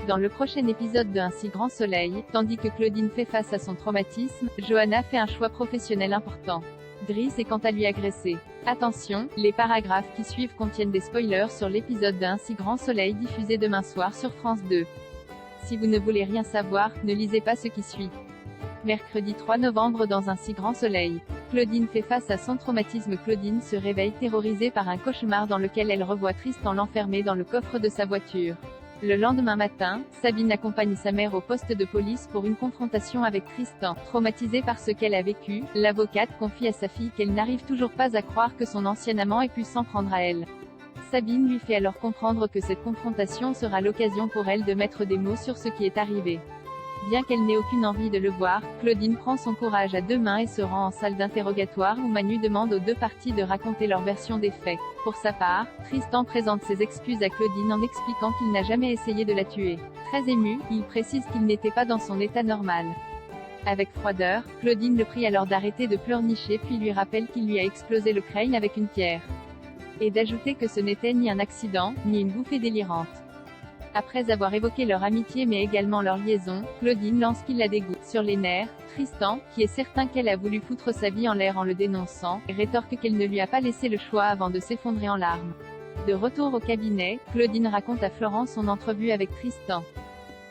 Dans le prochain épisode de Un si grand soleil, tandis que Claudine fait face à son traumatisme, Johanna fait un choix professionnel important. Driss est quant à lui agressé. Attention, les paragraphes qui suivent contiennent des spoilers sur l'épisode de Un si grand soleil diffusé demain soir sur France 2. Si vous ne voulez rien savoir, ne lisez pas ce qui suit. Mercredi 3 novembre dans Un si grand soleil. Claudine fait face à son traumatisme. Claudine se réveille terrorisée par un cauchemar dans lequel elle revoit Tristan l'enfermé dans le coffre de sa voiture. Le lendemain matin, Sabine accompagne sa mère au poste de police pour une confrontation avec Tristan. Traumatisée par ce qu'elle a vécu, l'avocate confie à sa fille qu'elle n'arrive toujours pas à croire que son ancien amant ait pu s'en prendre à elle. Sabine lui fait alors comprendre que cette confrontation sera l'occasion pour elle de mettre des mots sur ce qui est arrivé. Bien qu'elle n'ait aucune envie de le voir, Claudine prend son courage à deux mains et se rend en salle d'interrogatoire où Manu demande aux deux parties de raconter leur version des faits. Pour sa part, Tristan présente ses excuses à Claudine en expliquant qu'il n'a jamais essayé de la tuer. Très ému, il précise qu'il n'était pas dans son état normal. Avec froideur, Claudine le prie alors d'arrêter de pleurnicher puis lui rappelle qu'il lui a explosé le crâne avec une pierre. Et d'ajouter que ce n'était ni un accident, ni une bouffée délirante. Après avoir évoqué leur amitié mais également leur liaison, Claudine lance qu'il la dégoûte. Sur les nerfs, Tristan, qui est certain qu'elle a voulu foutre sa vie en l'air en le dénonçant, rétorque qu'elle ne lui a pas laissé le choix avant de s'effondrer en larmes. De retour au cabinet, Claudine raconte à Florent son entrevue avec Tristan.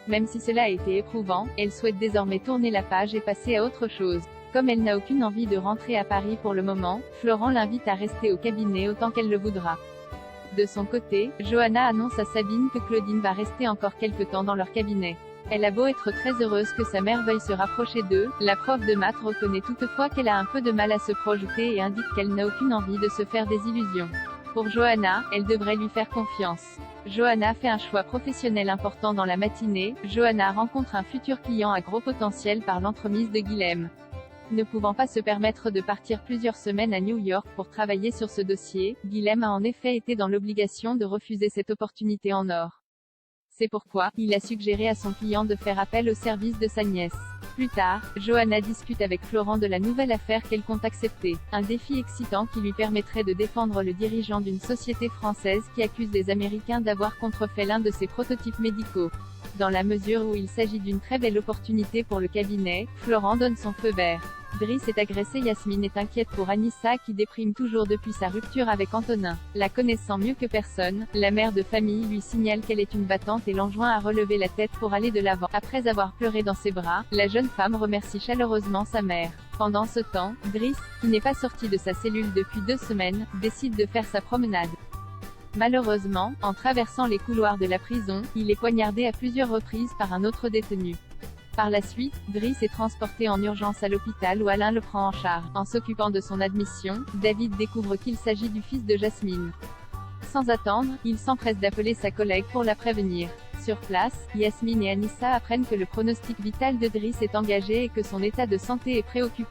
Même si cela a été éprouvant, elle souhaite désormais tourner la page et passer à autre chose. Comme elle n'a aucune envie de rentrer à Paris pour le moment, Florent l'invite à rester au cabinet autant qu'elle le voudra. De son côté, Johanna annonce à Sabine que Claudine va rester encore quelque temps dans leur cabinet. Elle a beau être très heureuse que sa mère veuille se rapprocher d'eux, la prof de maths reconnaît toutefois qu'elle a un peu de mal à se projeter et indique qu'elle n'a aucune envie de se faire des illusions. Pour Johanna, elle devrait lui faire confiance. Johanna fait un choix professionnel important dans la matinée. Johanna rencontre un futur client à gros potentiel par l'entremise de Guilhem. Ne pouvant pas se permettre de partir plusieurs semaines à New York pour travailler sur ce dossier, Guilhem a en effet été dans l'obligation de refuser cette opportunité en or. C'est pourquoi, il a suggéré à son client de faire appel au service de sa nièce. Plus tard, Johanna discute avec Florent de la nouvelle affaire qu'elle compte accepter. Un défi excitant qui lui permettrait de défendre le dirigeant d'une société française qui accuse les Américains d'avoir contrefait l'un de ses prototypes médicaux. Dans la mesure où il s'agit d'une très belle opportunité pour le cabinet, Florent donne son feu vert. Driss est agressé. Yasmine est inquiète pour Anissa qui déprime toujours depuis sa rupture avec Antonin. La connaissant mieux que personne, la mère de famille lui signale qu'elle est une battante et l'enjoint à relever la tête pour aller de l'avant. Après avoir pleuré dans ses bras, la jeune femme remercie chaleureusement sa mère. Pendant ce temps, Driss, qui n'est pas sorti de sa cellule depuis 2 semaines, décide de faire sa promenade. Malheureusement, en traversant les couloirs de la prison, il est poignardé à plusieurs reprises par un autre détenu. Par la suite, Driss est transporté en urgence à l'hôpital où Alain le prend en charge. En s'occupant de son admission, David découvre qu'il s'agit du fils de Jasmine. Sans attendre, il s'empresse d'appeler sa collègue pour la prévenir. Sur place, Yasmine et Anissa apprennent que le pronostic vital de Driss est engagé et que son état de santé est préoccupant.